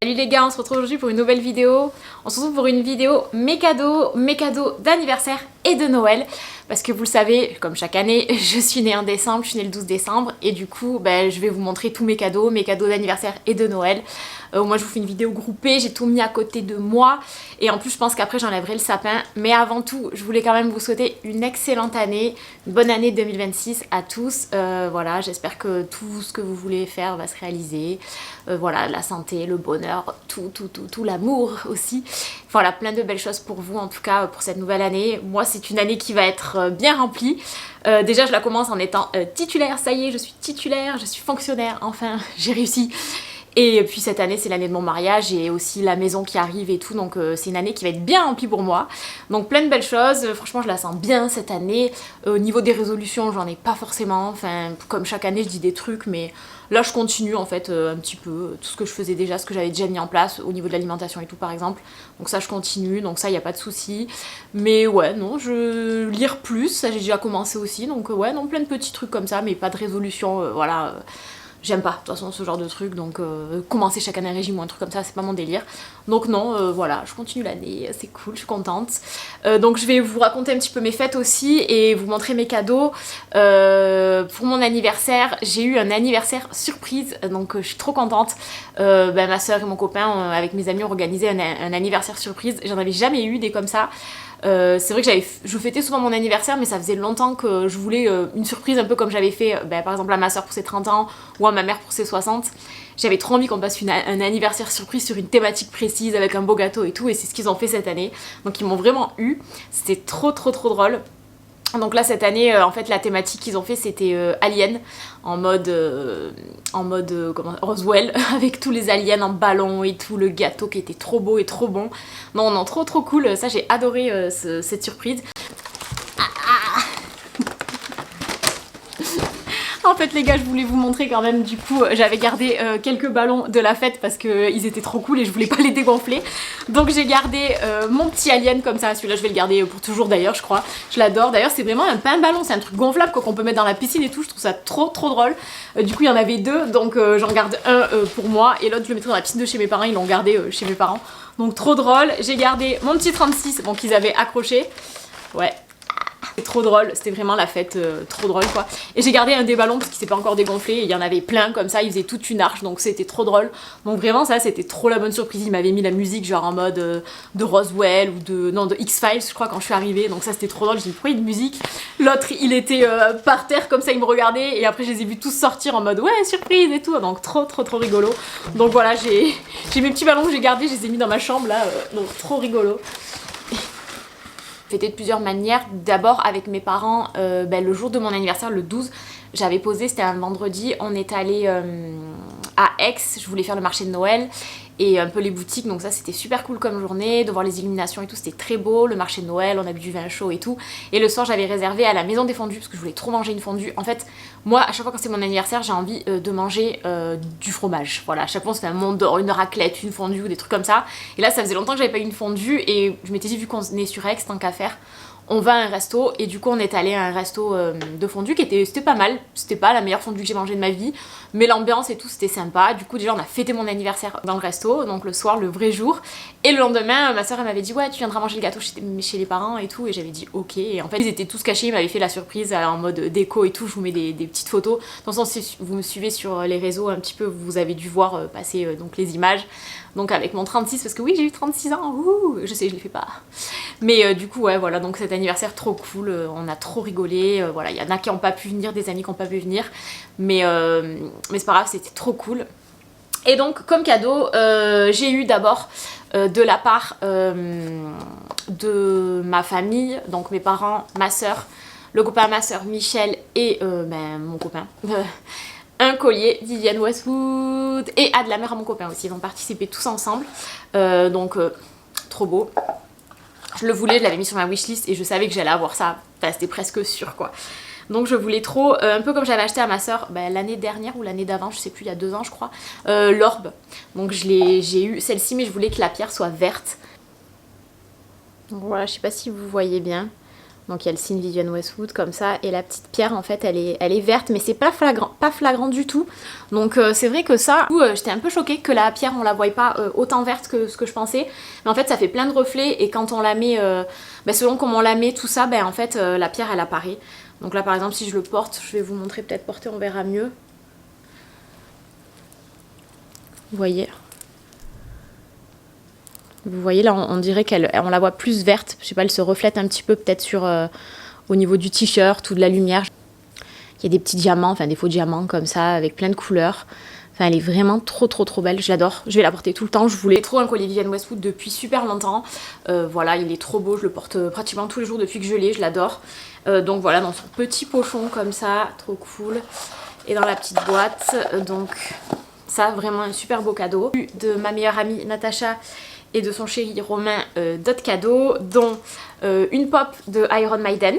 Salut les gars, on se retrouve aujourd'hui pour une nouvelle vidéo. On se retrouve pour une vidéo mes cadeaux d'anniversaire et de Noël. Parce que vous le savez, comme chaque année, je suis née en décembre, je suis née le 12 décembre. Et du coup, je vais vous montrer tous mes cadeaux d'anniversaire et de Noël. Moi je vous fais une vidéo groupée, j'ai tout mis à côté de moi. Et en plus je pense qu'après j'enlèverai le sapin. Mais avant tout, je voulais quand même vous souhaiter une excellente année, une bonne année 2026 à tous. Voilà, j'espère que tout ce que vous voulez faire va se réaliser. Voilà, la santé, le bonheur, tout l'amour aussi. Voilà, plein de belles choses pour vous en tout cas pour cette nouvelle année. Moi c'est une année qui va être bien remplie. Déjà je la commence en étant titulaire, ça y est je suis titulaire, je suis fonctionnaire, enfin j'ai réussi. Et puis cette année c'est l'année de mon mariage et aussi la maison qui arrive et tout, donc c'est une année qui va être bien remplie pour moi. Donc plein de belles choses, franchement je la sens bien cette année. Au niveau des résolutions j'en ai pas forcément, enfin comme chaque année je dis des trucs mais là je continue en fait un petit peu tout ce que je faisais déjà, ce que j'avais déjà mis en place au niveau de l'alimentation et tout par exemple. Donc ça je continue, donc ça y a pas de souci. Mais ouais non, je lire plus, ça j'ai déjà commencé aussi, donc ouais non plein de petits trucs comme ça mais pas de résolution, voilà. J'aime pas, de toute façon, ce genre de truc, donc commencer chaque année un régime ou un truc comme ça, c'est pas mon délire. Donc non, voilà, je continue l'année, c'est cool, je suis contente. Donc je vais vous raconter un petit peu mes fêtes aussi et vous montrer mes cadeaux. Pour mon anniversaire, j'ai eu un anniversaire surprise, donc je suis trop contente. Ma soeur et mon copain, avec mes amis, ont organisé un anniversaire surprise. J'en avais jamais eu des comme ça. C'est vrai que je fêtais souvent mon anniversaire mais ça faisait longtemps que je voulais une surprise un peu comme j'avais fait par exemple à ma soeur pour ses 30 ans ou à ma mère pour ses 60. J'avais trop envie qu'on passe un anniversaire surprise sur une thématique précise avec un beau gâteau et tout et c'est ce qu'ils ont fait cette année. Donc ils m'ont vraiment eu, c'était trop drôle. Donc là cette année en fait la thématique qu'ils ont fait c'était Alien en mode Roswell avec tous les aliens en ballon et tout, le gâteau qui était trop beau et trop bon. Non trop cool, ça j'ai adoré cette surprise. En fait les gars je voulais vous montrer quand même, du coup j'avais gardé quelques ballons de la fête parce qu'ils étaient trop cool et je voulais pas les dégonfler. Donc j'ai gardé mon petit alien comme ça, celui-là je vais le garder pour toujours d'ailleurs je crois. Je l'adore, d'ailleurs c'est vraiment un pain ballon, c'est un truc gonflable qu'on peut mettre dans la piscine et tout, je trouve ça trop drôle. Du coup il y en avait deux, donc j'en garde un pour moi et l'autre je le mettrai dans la piscine de chez mes parents, ils l'ont gardé chez mes parents. Donc trop drôle, j'ai gardé mon petit 36 bon, qu'ils avaient accroché. Ouais. C'était trop drôle, c'était vraiment la fête trop drôle quoi. Et j'ai gardé un des ballons parce qu'il s'est pas encore dégonflé, et il y en avait plein comme ça, il faisait toute une arche donc c'était trop drôle. Donc vraiment ça c'était trop la bonne surprise, il m'avait mis la musique genre en mode de Roswell ou de X-Files je crois quand je suis arrivée, donc ça c'était trop drôle, j'ai dit pourquoi il y a de musique. L'autre il était par terre comme ça, il me regardait et après je les ai vus tous sortir en mode ouais surprise et tout, donc trop rigolo. Donc voilà j'ai mes petits ballons que j'ai gardés, je les ai mis dans ma chambre là, donc trop rigolo. Fêté de plusieurs manières, d'abord avec mes parents, le jour de mon anniversaire, le 12, j'avais posé, c'était un vendredi, on est allé à Aix, je voulais faire le marché de Noël et un peu les boutiques, donc ça c'était super cool comme journée, de voir les illuminations et tout, c'était très beau, le marché de Noël, on a bu du vin chaud et tout, et le soir j'avais réservé à la maison des fondues parce que je voulais trop manger une fondue. En fait moi à chaque fois quand c'est mon anniversaire j'ai envie de manger du fromage, voilà, à chaque fois c'est un Mont d'Or, une raclette, une fondue ou des trucs comme ça, et là ça faisait longtemps que j'avais pas eu une fondue et je m'étais dit vu qu'on est sur Aix, tant qu'à faire, on va à un resto et du coup on est allé à un resto de fondue qui c'était pas mal, c'était pas la meilleure fondue que j'ai mangée de ma vie mais l'ambiance et tout c'était sympa. Du coup déjà on a fêté mon anniversaire dans le resto, donc le soir, le vrai jour, et le lendemain ma soeur elle m'avait dit ouais tu viendras manger le gâteau chez les parents et tout, et j'avais dit ok, et en fait ils étaient tous cachés, ils m'avaient fait la surprise en mode déco et tout, je vous mets des petites photos. De toute façon si vous me suivez sur les réseaux un petit peu vous avez dû voir passer donc les images. Donc avec mon 36, parce que oui j'ai eu 36 ans, ouh, je sais je les fais pas. Mais du coup ouais voilà, donc cet anniversaire trop cool, on a trop rigolé, voilà, il y en a qui n'ont pas pu venir, des amis qui n'ont pas pu venir, mais c'est pas grave, c'était trop cool. Et donc comme cadeau, j'ai eu d'abord de la part de ma famille, donc mes parents, ma soeur, le copain de ma soeur Michel et mon copain, un collier Vivienne Westwood et Ad la mère à mon copain aussi, ils ont participé tous ensemble, donc trop beau. Je le voulais, je l'avais mis sur ma wishlist et je savais que j'allais avoir ça, enfin, c'était presque sûr quoi. Donc je voulais trop, un peu comme j'avais acheté à ma soeur l'année dernière ou l'année d'avant, je sais plus, il y a 2 ans je crois, l'orbe. Donc j'ai eu celle-ci mais je voulais que la pierre soit verte. Donc voilà, je sais pas si vous voyez bien. Donc il y a le signe Vivienne Westwood comme ça, et la petite pierre en fait elle est verte, mais c'est pas flagrant du tout. Donc c'est vrai que ça, j'étais un peu choquée que la pierre on la voie pas autant verte que ce que je pensais. Mais en fait ça fait plein de reflets, et quand on la met, selon comment on la met, tout ça, en fait la pierre elle apparaît. Donc là par exemple si je le porte, je vais vous montrer, peut-être porter on verra mieux. Vous voyez là on dirait qu'on la voit plus verte, je sais pas, elle se reflète un petit peu peut-être sur au niveau du t-shirt ou de la lumière. Il y a des petits diamants, enfin des faux diamants comme ça avec plein de couleurs. Enfin elle est vraiment trop belle, je l'adore, je vais la porter tout le temps. Je voulais trop un collier Vivienne Westwood depuis super longtemps. Voilà, il est trop beau, je le porte pratiquement tous les jours depuis que je l'ai, je l'adore. Donc voilà, dans son petit pochon comme ça, trop cool. Et dans la petite boîte, donc ça vraiment un super beau cadeau. De ma meilleure amie Natacha et de son chéri Romain, d'autres cadeaux, dont une pop de Iron Maiden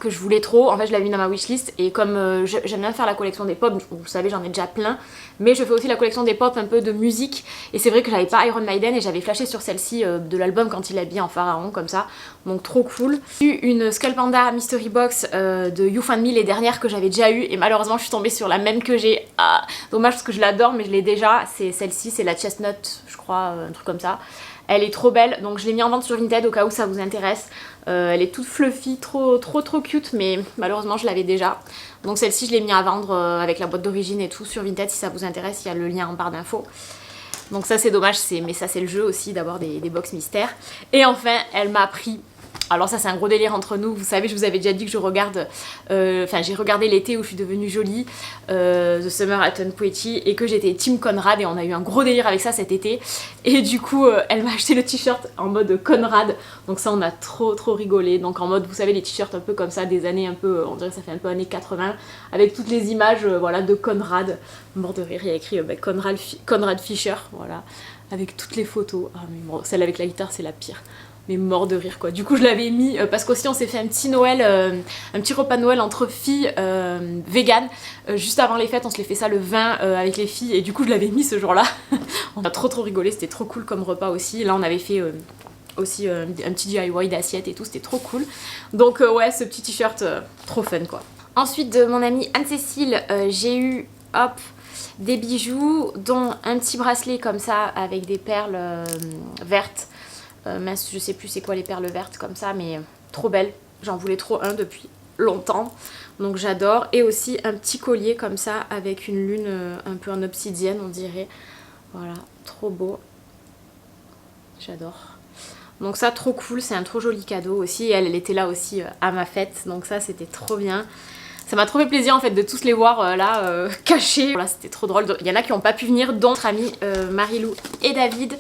que je voulais trop. En fait je l'avais mis dans ma wishlist, et comme j'aime bien faire la collection des pop, vous savez j'en ai déjà plein, mais je fais aussi la collection des pop un peu de musique, et c'est vrai que j'avais pas Iron Maiden et j'avais flashé sur celle-ci de l'album quand il habille en pharaon comme ça, donc trop cool. J'ai eu une Skull Panda Mystery Box de You Found Me, les dernières que j'avais déjà eu, et malheureusement je suis tombée sur la même que j'ai. Dommage parce que je l'adore mais je l'ai déjà, c'est celle-ci, c'est la Chestnut je crois, un truc comme ça. Elle est trop belle, donc je l'ai mis en vente sur Vinted au cas où ça vous intéresse. Elle est toute fluffy, trop cute, mais malheureusement je l'avais déjà. Donc celle-ci je l'ai mis à vendre avec la boîte d'origine et tout sur Vinted, si ça vous intéresse, il y a le lien en barre d'infos. Donc ça c'est dommage, mais ça c'est le jeu aussi d'avoir des box mystères. Et enfin elle m'a pris... Alors ça c'est un gros délire entre nous, vous savez je vous avais déjà dit que je regarde, j'ai regardé l'été où je suis devenue jolie, The Summer I Turned Pretty, et que j'étais Team Conrad, et on a eu un gros délire avec ça cet été, et du coup elle m'a acheté le t-shirt en mode Conrad, donc ça on a trop rigolé, donc en mode vous savez les t-shirts un peu comme ça des années un peu, on dirait que ça fait un peu années 80, avec toutes les images voilà, de Conrad, mort de rire, il y a écrit Conrad Fisher, voilà, avec toutes les photos, mais bon, celle avec la guitare c'est la pire. Mais mort de rire quoi. Du coup je l'avais mis parce qu'aussi on s'est fait un petit Noël, un petit repas de Noël entre filles vegan, juste avant les fêtes, on se les fait ça le 20 avec les filles, et du coup je l'avais mis ce jour-là. On a trop rigolé, c'était trop cool comme repas aussi. Là on avait fait aussi un petit DIY d'assiette et tout, c'était trop cool. Donc ouais, ce petit t-shirt trop fun quoi. Ensuite de mon amie Anne-Cécile, j'ai eu hop des bijoux, dont un petit bracelet comme ça avec des perles vertes. Mince, je sais plus c'est quoi les perles vertes comme ça, mais trop belle. J'en voulais trop un depuis longtemps, donc j'adore. Et aussi un petit collier comme ça avec une lune un peu en obsidienne on dirait. Voilà, trop beau. J'adore. Donc ça trop cool, c'est un trop joli cadeau aussi. Elle était là aussi à ma fête, donc ça c'était trop bien. Ça m'a trop fait plaisir en fait de tous les voir là cachés. Voilà, c'était trop drôle. Il y en a qui n'ont pas pu venir, dont notre amis Marilou et David.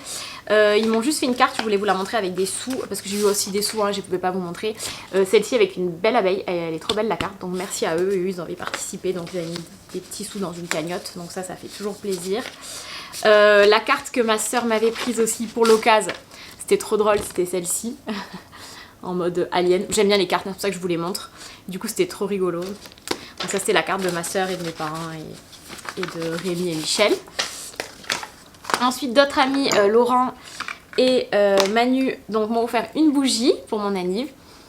Ils m'ont juste fait une carte, je voulais vous la montrer avec des sous, parce que j'ai eu aussi des sous, je ne pouvais pas vous montrer. Celle-ci avec une belle abeille, elle est trop belle la carte, donc merci à eux, eux ils avaient participé, donc ils avaient mis des petits sous dans une cagnotte, donc ça fait toujours plaisir. La carte que ma soeur m'avait prise aussi pour l'occasion, c'était trop drôle, c'était celle-ci. En mode alien. J'aime bien les cartes, c'est pour ça que je vous les montre. Du coup c'était trop rigolo. Donc ça c'était la carte de ma soeur et de mes parents et de Rémi et Michel. Ensuite d'autres amis, Laurent et Manu, donc m'ont offert une bougie pour mon anniv.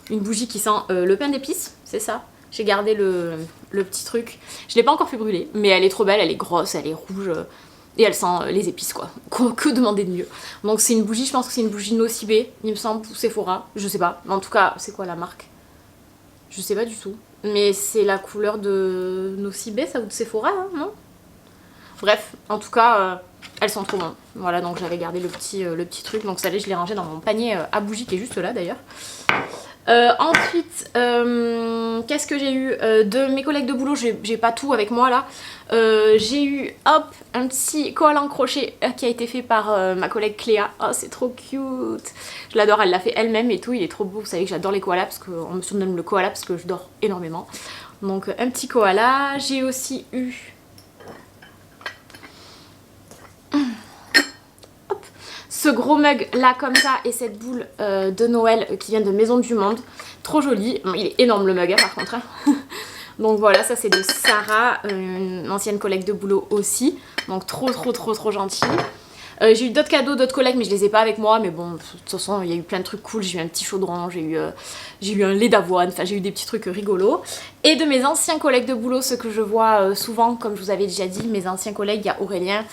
Une bougie qui sent le pain d'épices, c'est ça. J'ai gardé le petit truc. Je ne l'ai pas encore fait brûler, mais elle est trop belle, elle est grosse, elle est rouge. Et elle sent les épices quoi. Que demander de mieux. Donc c'est une bougie, je pense que c'est une bougie Nocibé, il me semble, ou Sephora, je sais pas. Mais en tout cas, c'est quoi la marque? Je sais pas du tout. Mais c'est la couleur de Nocibé, ça, ou de Sephora, hein, non? Bref, en tout cas, elles sont trop bonnes. Voilà, donc j'avais gardé le petit truc. Donc ça je l'ai rangé dans mon panier à bougies qui est juste là d'ailleurs. Ensuite, qu'est-ce que j'ai eu de mes collègues de boulot, j'ai pas tout avec moi là. J'ai eu hop un petit koala en crochet qui a été fait par ma collègue Cléa. Oh c'est trop cute, je l'adore, elle l'a fait elle-même et tout, il est trop beau. Vous savez que j'adore les koalas parce qu'on me surnomme le koala parce que je dors énormément. Donc un petit koala. J'ai aussi eu ce gros mug là comme ça et cette boule de Noël qui vient de Maison du Monde, trop joli. Bon, il est énorme le mug hein, par contre hein. Donc voilà, ça c'est de Sarah, une ancienne collègue de boulot aussi, donc trop gentil. J'ai eu d'autres cadeaux, d'autres collègues, mais je les ai pas avec moi. Mais bon, de toute façon, il y a eu plein de trucs cool. J'ai eu un petit chaudron, j'ai eu un lait d'avoine, enfin j'ai eu des petits trucs rigolos. Et de mes anciens collègues de boulot, ceux que je vois souvent, comme je vous avais déjà dit, mes anciens collègues, il y a Aurélien,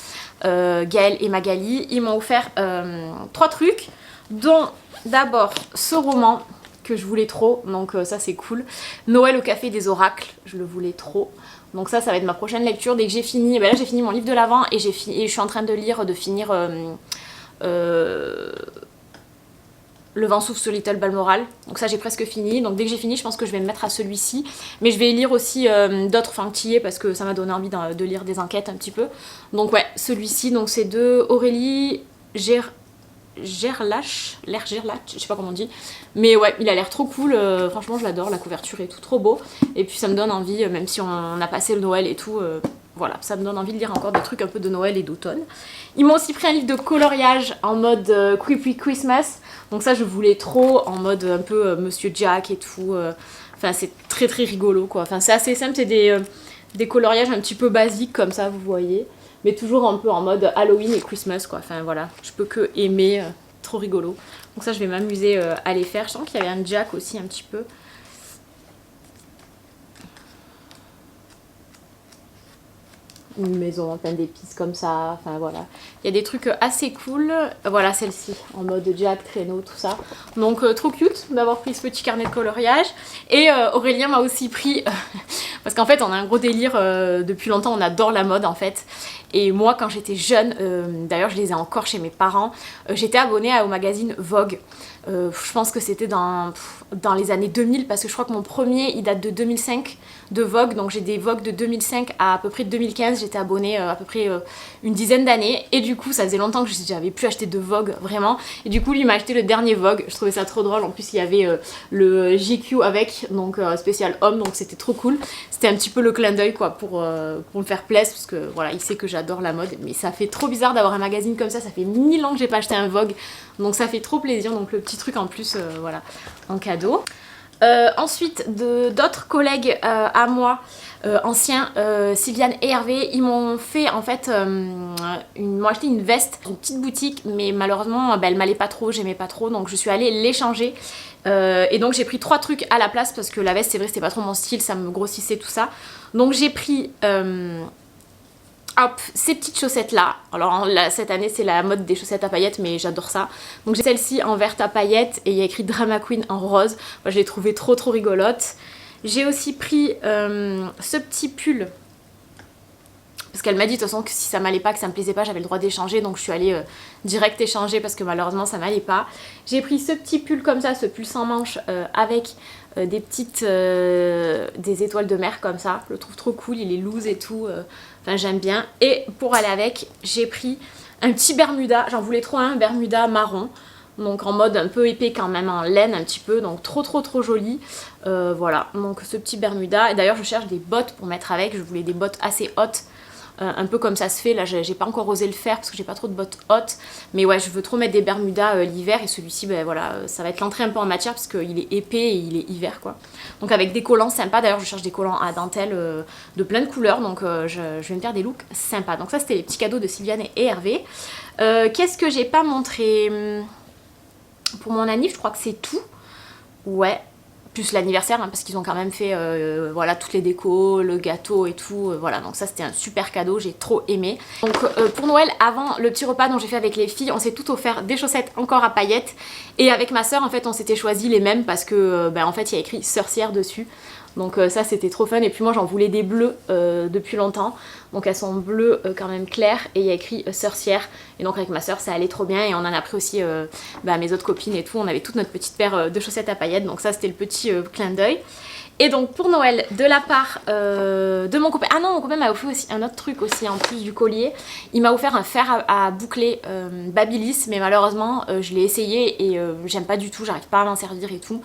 Gaël et Magali. Ils m'ont offert 3 trucs, dont d'abord ce roman que je voulais trop, donc ça c'est cool. Noël au café des oracles, je le voulais trop. Donc ça va être ma prochaine lecture dès que j'ai fini. Ben là j'ai fini mon livre de l'Avent et je suis en train de finir Le vent souffle sur Little Balmoral. Donc ça j'ai presque fini. Donc dès que j'ai fini je pense que je vais me mettre à celui-ci. Mais je vais lire aussi d'autres fantillés parce que ça m'a donné envie de lire des enquêtes un petit peu. Donc ouais, celui-ci, donc c'est de Aurélie Gerlach, je sais pas comment on dit, mais ouais, il a l'air trop cool, franchement je l'adore, la couverture est tout trop beau, et puis ça me donne envie, même si on a passé le Noël et tout, voilà, ça me donne envie de lire encore des trucs un peu de Noël et d'automne. Ils m'ont aussi pris un livre de coloriage en mode Creepy Christmas, donc ça je voulais trop, en mode un peu Monsieur Jack et tout, enfin c'est très très rigolo quoi, enfin c'est assez simple, c'est des coloriages un petit peu basiques comme ça, vous voyez. Mais toujours un peu en mode Halloween et Christmas quoi, enfin voilà, je peux que aimer, trop rigolo. Donc ça je vais m'amuser à les faire, je sens qu'il y avait un Jack aussi un petit peu. Une maison en plein d'épices comme ça, enfin voilà. Il y a des trucs assez cool, voilà celle-ci, en mode Jack, traîneau, tout ça. Donc trop cute d'avoir pris ce petit carnet de coloriage. Et Aurélien m'a aussi pris, parce qu'en fait on a un gros délire, depuis longtemps on adore la mode en fait. Et moi quand j'étais jeune, d'ailleurs je les ai encore chez mes parents, j'étais abonnée au magazine Vogue. Je pense que c'était dans les années 2000 parce que je crois que mon premier il date de 2005 de Vogue, donc j'ai des Vogue de 2005 à peu près 2015, j'étais abonnée à peu près une dizaine d'années et du coup ça faisait longtemps que j'avais plus acheté de Vogue vraiment, et du coup lui m'a acheté le dernier Vogue, je trouvais ça trop drôle, en plus il y avait le GQ avec, donc spécial homme, donc c'était trop cool, c'était un petit peu le clin d'œil quoi pour me faire plaisir parce que voilà il sait que j'adore la mode, mais ça fait trop bizarre d'avoir un magazine comme ça fait 1000 ans que j'ai pas acheté un Vogue, donc ça fait trop plaisir, donc le petit truc en plus voilà en cadeau. Ensuite d'autres collègues à moi anciens, Sylviane et Hervé, ils m'ont fait en fait ils m'ont acheté une veste, une petite boutique, mais malheureusement elle m'allait pas trop, j'aimais pas trop, donc je suis allée l'échanger. Et donc j'ai pris 3 trucs à la place parce que la veste c'est vrai c'était pas trop mon style, ça me grossissait tout ça, donc j'ai pris hop, ces petites chaussettes là. Alors là, cette année c'est la mode des chaussettes à paillettes, mais j'adore ça. Donc j'ai celle-ci en verte à paillettes et il y a écrit Drama Queen en rose. Moi je l'ai trouvée trop rigolote. J'ai aussi pris ce petit pull parce qu'elle m'a dit de toute façon que si ça m'allait pas, que ça me plaisait pas, j'avais le droit d'échanger, donc je suis allée direct échanger parce que malheureusement ça m'allait pas. J'ai pris ce petit pull comme ça, ce pull sans manches avec des petites des étoiles de mer comme ça, je le trouve trop cool, il est loose et tout, enfin j'aime bien. Et pour aller avec, j'ai pris un petit bermuda, j'en voulais trop un bermuda marron, donc en mode un peu épais quand même, en laine un petit peu, donc trop joli. Voilà, donc ce petit bermuda, et d'ailleurs je cherche des bottes pour mettre avec, je voulais des bottes assez hautes, un peu comme ça se fait, là j'ai pas encore osé le faire parce que j'ai pas trop de bottes hautes, mais ouais je veux trop mettre des bermudas l'hiver, et celui-ci ben voilà, ça va être l'entrée un peu en matière parce qu'il est épais et il est hiver quoi. Donc avec des collants sympas, d'ailleurs je cherche des collants à dentelle de plein de couleurs, donc je vais me faire des looks sympas. Donc ça c'était les petits cadeaux de Sylviane et Hervé. Qu'est-ce que j'ai pas montré pour mon anniv, je crois que c'est tout, ouais. Plus l'anniversaire, hein, parce qu'ils ont quand même fait voilà, toutes les décos, le gâteau et tout, voilà, donc ça c'était un super cadeau, j'ai trop aimé. Donc pour Noël, avant le petit repas dont j'ai fait avec les filles, on s'est tout offert des chaussettes encore à paillettes, et avec ma soeur en fait on s'était choisi les mêmes parce que en fait il y a écrit sorcière dessus. Donc ça c'était trop fun, et puis moi j'en voulais des bleus depuis longtemps, donc elles sont bleues quand même claires et il y a écrit sorcière, et donc avec ma soeur ça allait trop bien, et on en a pris aussi mes autres copines et tout, on avait toute notre petite paire de chaussettes à paillettes, donc ça c'était le petit clin d'œil. Et donc pour Noël, de la part de mon copain, ah non mon copain m'a offert aussi un autre truc aussi en plus du collier, il m'a offert un fer à boucler Babyliss, mais malheureusement je l'ai essayé et j'aime pas du tout, j'arrive pas à m'en servir et tout.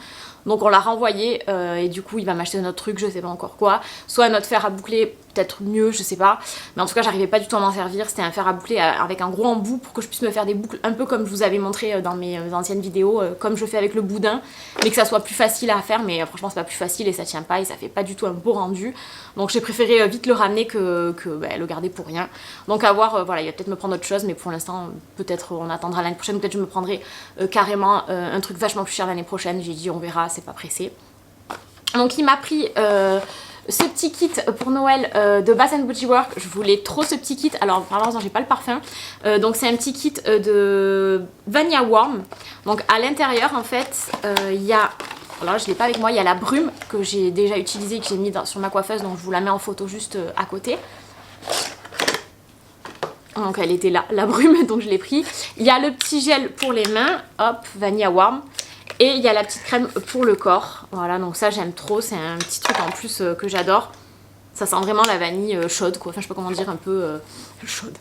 Donc on l'a renvoyé et du coup il va m'acheter un autre truc, je sais pas encore quoi. Soit un autre fer à boucler, peut-être mieux, je sais pas. Mais en tout cas j'arrivais pas du tout à m'en servir. C'était un fer à boucler avec un gros embout pour que je puisse me faire des boucles un peu comme je vous avais montré dans mes anciennes vidéos, comme je fais avec le boudin. Mais que ça soit plus facile à faire, mais franchement c'est pas plus facile et ça tient pas et ça fait pas du tout un beau rendu. Donc j'ai préféré vite le ramener que le garder pour rien. Donc à voir, voilà, il va peut-être me prendre autre chose, mais pour l'instant peut-être on attendra l'année prochaine, peut-être je me prendrai carrément un truc vachement plus cher l'année prochaine. J'ai dit on verra, c'est pas pressé. Donc il m'a pris ce petit kit pour Noël de Bath Body Works. Je voulais trop ce petit kit, alors malheureusement j'ai pas le parfum. Donc c'est un petit kit de Vanilla Warm. Donc à l'intérieur en fait il y a, alors je l'ai pas avec moi, il y a la brume que j'ai déjà utilisée, que j'ai mis sur ma coiffeuse, donc je vous la mets en photo juste à côté. Donc elle était là, la brume, donc je l'ai pris. Il y a le petit gel pour les mains, hop, Vanilla Warm. Et il y a la petite crème pour le corps. Voilà, donc ça j'aime trop, c'est un petit truc en plus que j'adore. Ça sent vraiment la vanille chaude, quoi. Enfin je sais pas comment dire, un peu chaude.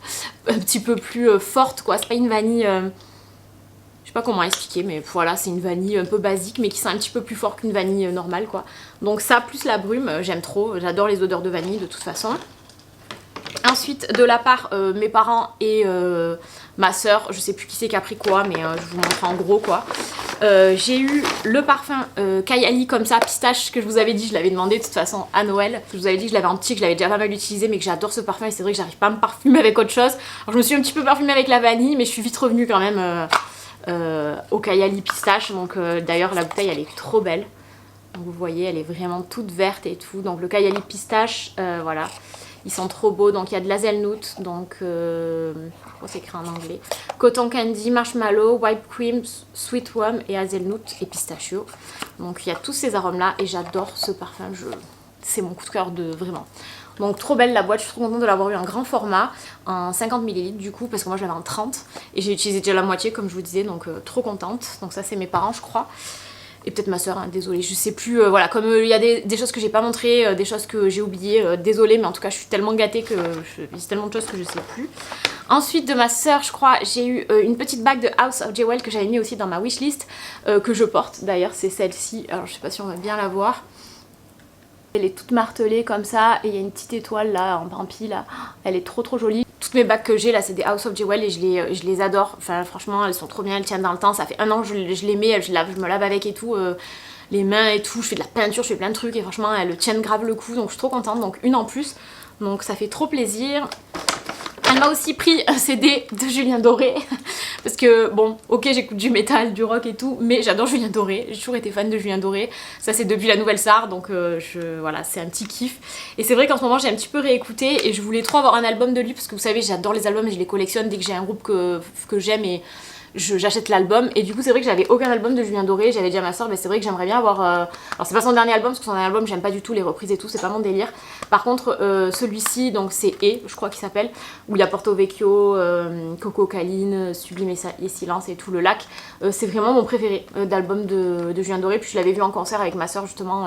Un petit peu plus forte, quoi. C'est pas une vanille... je sais pas comment expliquer, mais voilà, c'est une vanille un peu basique, mais qui sent un petit peu plus fort qu'une vanille normale, quoi. Donc ça, plus la brume, j'aime trop. J'adore les odeurs de vanille, de toute façon. Ensuite, de la part mes parents et ma soeur, je sais plus qui c'est qui a pris quoi, mais je vous montre en gros quoi. J'ai eu le parfum Kayali comme ça, pistache, que je vous avais dit, je l'avais demandé de toute façon à Noël. Je vous avais dit que je l'avais en petit, que je l'avais déjà pas mal utilisé, mais que j'adore ce parfum et c'est vrai que j'arrive pas à me parfumer avec autre chose. Alors je me suis un petit peu parfumée avec la vanille, mais je suis vite revenue quand même au Kayali pistache. Donc d'ailleurs la bouteille elle est trop belle. Donc vous voyez, elle est vraiment toute verte et tout. Donc le Kayali pistache, voilà. Ils sont trop beaux, donc il y a de l'hazelnut, donc c'est écrit en anglais. Cotton candy, marshmallow, whipped cream, sweet rum et hazelnut et pistachio. Donc il y a tous ces arômes là et j'adore ce parfum, c'est mon coup de cœur de vraiment. Donc trop belle la boîte, je suis trop contente de l'avoir eu en grand format, en 50 ml du coup, parce que moi je l'avais en 30 et j'ai utilisé déjà la moitié comme je vous disais, donc trop contente. Donc ça c'est mes parents je crois. Et peut-être ma soeur, hein, désolée, je sais plus, voilà, comme il y a des choses que j'ai pas montrées, des choses que j'ai oubliées, désolée, mais en tout cas je suis tellement gâtée que c'est tellement de choses que je sais plus. Ensuite de ma soeur, je crois, j'ai eu une petite bague de House of Jewel que j'avais mis aussi dans ma wishlist, que je porte d'ailleurs, c'est celle-ci, alors je sais pas si on va bien la voir. Elle est toute martelée comme ça, et il y a une petite étoile là, en pampi là, elle est trop trop jolie. Toutes mes bagues que j'ai là c'est des House of Jewel et je les adore, enfin franchement elles sont trop bien, elles tiennent dans le temps, ça fait un an que je les mets, je me lave avec et tout, les mains et tout, je fais de la peinture, je fais plein de trucs et franchement elles tiennent grave le coup donc je suis trop contente, donc une en plus, donc ça fait trop plaisir. Elle m'a aussi pris un CD de Julien Doré parce que bon ok j'écoute du métal, du rock et tout mais j'adore Julien Doré, j'ai toujours été fan de Julien Doré, ça c'est depuis la Nouvelle Star donc voilà c'est un petit kiff et c'est vrai qu'en ce moment j'ai un petit peu réécouté et je voulais trop avoir un album de lui parce que vous savez j'adore les albums et je les collectionne dès que j'ai un groupe que j'aime et j'achète l'album et du coup c'est vrai que j'avais aucun album de Julien Doré, j'avais dit à ma soeur mais c'est vrai que j'aimerais bien avoir alors c'est pas son dernier album parce que son dernier album j'aime pas du tout les reprises et tout, c'est pas mon délire. Par contre celui-ci donc c'est je crois qu'il s'appelle, où il y a Porto Vecchio, Coco Caline, Sublime et Silence et tout le lac, c'est vraiment mon préféré d'album de Julien Doré, puis je l'avais vu en concert avec ma soeur justement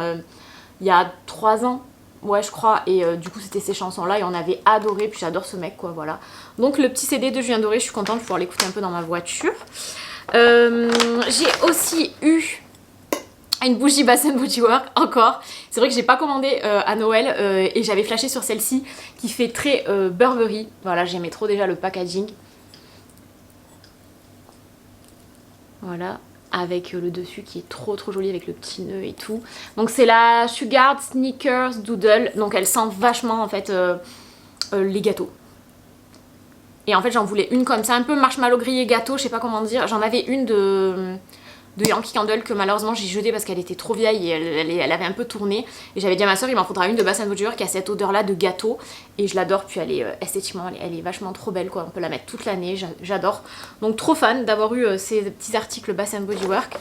il y a 3 ans. Ouais je crois et du coup c'était ces chansons là et on avait adoré, puis j'adore ce mec quoi, voilà. Donc le petit CD de Julien Doré, je suis contente de pouvoir l'écouter un peu dans ma voiture. J'ai aussi eu une bougie Bath Body Works encore. C'est vrai que j'ai pas commandé à Noël et j'avais flashé sur celle-ci qui fait très Burberry. Voilà, j'aimais trop déjà le packaging. Voilà, avec le dessus qui est trop trop joli avec le petit nœud et tout. Donc c'est la Sugar Sneakers Doodle, donc elle sent vachement en fait les gâteaux. Et en fait j'en voulais une comme ça, un peu marshmallow grillé gâteau, je sais pas comment dire. J'en avais une de Yankee Candle que malheureusement j'ai jetée parce qu'elle était trop vieille et elle avait un peu tourné. Et j'avais dit à ma soeur il m'en faudra une de Bath Body Works qui a cette odeur là de gâteau. Et je l'adore, puis elle est esthétiquement elle est vachement trop belle quoi, on peut la mettre toute l'année, j'adore. Donc trop fan d'avoir eu ces petits articles Bath Body Works.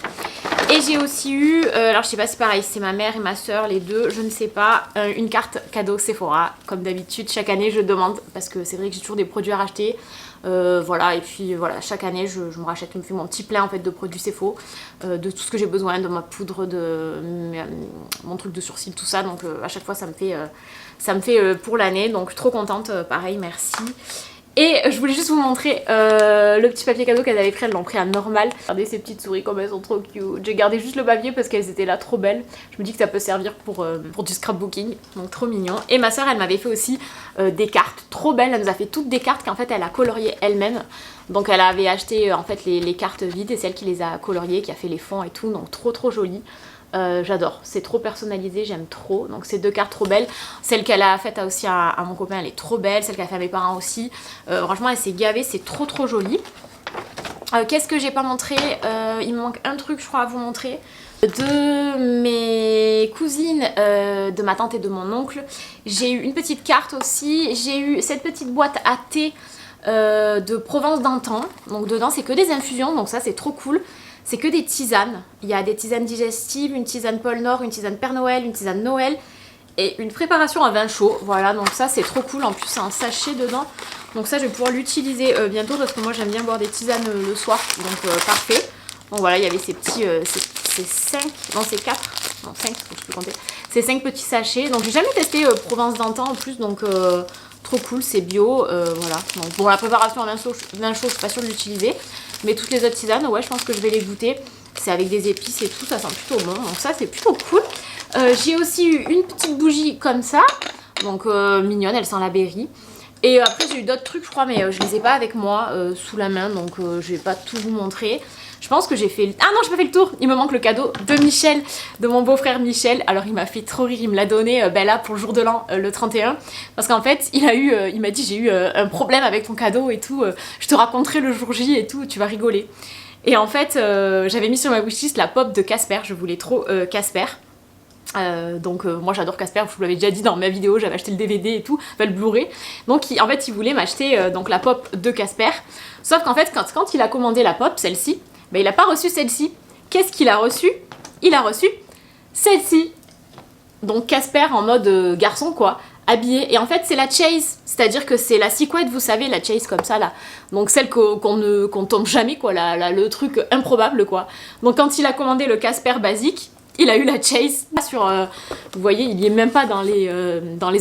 Et j'ai aussi eu, alors je sais pas si pareil, c'est ma mère et ma soeur les deux, je ne sais pas, une carte cadeau Sephora. Comme d'habitude chaque année je demande parce que c'est vrai que j'ai toujours des produits à racheter. Voilà, et puis voilà, chaque année je me rachète, je me fais mon petit plein en fait de produits Sephora, de tout ce que j'ai besoin, de ma poudre, de mon truc de sourcils, tout ça. Donc à chaque fois ça me fait pour l'année, donc trop contente, pareil, merci. Et je voulais juste vous montrer le petit papier cadeau qu'elles avaient pris, elles l'ont pris à normal. Regardez ces petites souris comme elles sont trop cute. J'ai gardé juste le papier parce qu'elles étaient là trop belles. Je me dis que ça peut servir pour du scrapbooking, donc trop mignon. Et ma soeur elle m'avait fait aussi des cartes trop belles, elle nous a fait toutes des cartes qu'en fait elle a coloriées elle-même. Donc elle avait acheté en fait les cartes vides et c'est elle qui les a coloriées, qui a fait les fonds et tout, donc trop jolies. J'adore, c'est trop personnalisé, j'aime trop. Donc ces deux cartes trop belles. Celle qu'elle a faite aussi à mon copain, elle est trop belle. Celle qu'elle a fait à mes parents aussi. Franchement, elle s'est gavée, c'est trop joli. Qu'est-ce que j'ai pas montré? Il me manque un truc, je crois, à vous montrer. De mes cousines, de ma tante et de mon oncle, j'ai eu une petite carte aussi. J'ai eu cette petite boîte à thé de Provence d'antan. Donc dedans, c'est que des infusions, donc ça, c'est trop cool. C'est que des tisanes. Il y a des tisanes digestives, une tisane Pôle Nord, une tisane Père Noël, une tisane Noël et une préparation à vin chaud. Voilà, donc ça c'est trop cool. En plus c'est un sachet dedans. Donc ça je vais pouvoir l'utiliser bientôt parce que moi j'aime bien boire des tisanes le soir. Donc parfait. Donc voilà, il y avait ces petits... c'est 5, non c'est 4, non 5, je peux compter. C'est 5 petits sachets. Donc j'ai jamais testé Provence d'antan en plus, donc... trop cool, c'est bio, voilà. Donc bon, la préparation à vin chaud, je suis pas sûre de l'utiliser. Mais toutes les autres tisanes, ouais, je pense que je vais les goûter. C'est avec des épices et tout, ça sent plutôt bon. Donc ça, c'est plutôt cool. J'ai aussi eu une petite bougie comme ça. Donc mignonne, elle sent la berry. Et après, j'ai eu d'autres trucs, je crois, mais je les ai pas avec moi sous la main. Donc je vais pas tout vous montrer. Je pense que j'ai fait... Ah non, j'ai pas fait le tour. Il me manque le cadeau de Michel, de mon beau-frère Michel. Alors il m'a fait trop rire, il me l'a donné là pour le jour de l'an, le 31. Parce qu'en fait, il m'a dit j'ai eu un problème avec ton cadeau et tout. Je te raconterai le jour J et tout, tu vas rigoler. Et en fait, j'avais mis sur ma wishlist la pop de Casper. Je voulais trop Casper. Donc moi j'adore Casper, je vous l'avais déjà dit dans ma vidéo, j'avais acheté le DVD et tout, enfin le Blu-ray. Donc en fait il voulait m'acheter donc la pop de Casper. Sauf qu'en fait quand il a commandé la pop, celle-ci, ben, il n'a pas reçu celle-ci. Qu'est-ce qu'il a reçu? Il a reçu celle-ci. Donc Casper en mode garçon quoi, habillé. Et en fait c'est la Chase, c'est-à-dire que c'est la Secret, vous savez, la Chase comme ça là. Donc celle qu'on tombe jamais quoi, le truc improbable quoi. Donc quand il a commandé le Casper basique, il a eu la Chase sur... vous voyez, il y est même pas dans les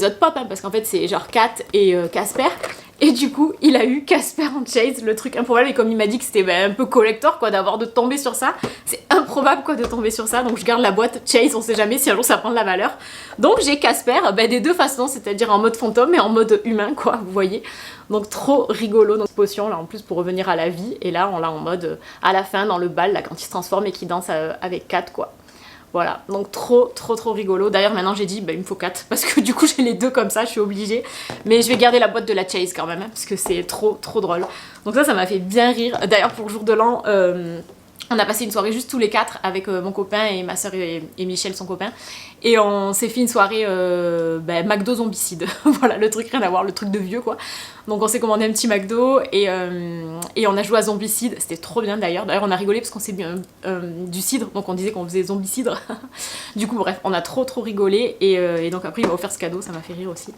autres pop, hein, parce qu'en fait c'est genre Kat et Casper. Et du coup, il a eu Casper en Chase, le truc improbable. Et comme il m'a dit que c'était un peu collector quoi, de tomber sur ça, c'est improbable quoi de tomber sur ça. Donc je garde la boîte Chase, on sait jamais si un jour ça prend de la valeur. Donc j'ai Casper des deux façons, c'est-à-dire en mode fantôme et en mode humain quoi, vous voyez. Donc trop rigolo, donc potion là en plus pour revenir à la vie. Et là on l'a en mode à la fin dans le bal là quand il se transforme et qu'il danse avec Kat quoi. Voilà, donc trop rigolo. D'ailleurs maintenant j'ai dit il me faut 4 parce que du coup j'ai les deux comme ça, je suis obligée. Mais je vais garder la boîte de la Chase quand même hein, parce que c'est trop drôle. Donc ça m'a fait bien rire. D'ailleurs pour le jour de l'an, on a passé une soirée juste tous les 4 avec mon copain et ma soeur et Michel son copain. Et on s'est fait une soirée McDo zombicide. Voilà, le truc rien à voir, le truc de vieux quoi. Donc on s'est commandé un petit McDo et on a joué à zombicide. C'était trop bien d'ailleurs. D'ailleurs on a rigolé parce qu'on s'est bu du cidre. Donc on disait qu'on faisait zombicide. Du coup bref, on a trop rigolé. Et donc après il m'a offert ce cadeau, ça m'a fait rire aussi.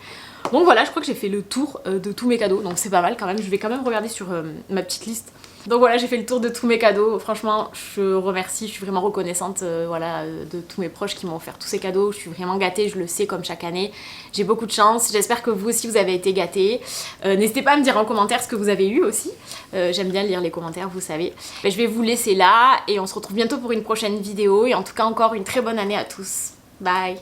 Donc voilà, je crois que j'ai fait le tour de tous mes cadeaux. Donc c'est pas mal quand même. Je vais quand même regarder sur ma petite liste. Donc voilà, j'ai fait le tour de tous mes cadeaux. Franchement, je remercie, je suis vraiment reconnaissante voilà, de tous mes proches qui m'ont offert tous ces cadeaux. Je suis vraiment gâtée, je le sais, comme chaque année. J'ai beaucoup de chance. J'espère que vous aussi, vous avez été gâtés. N'hésitez pas à me dire en commentaire ce que vous avez eu aussi. J'aime bien lire les commentaires, vous savez. Je vais vous laisser là et on se retrouve bientôt pour une prochaine vidéo. Et en tout cas, encore une très bonne année à tous. Bye!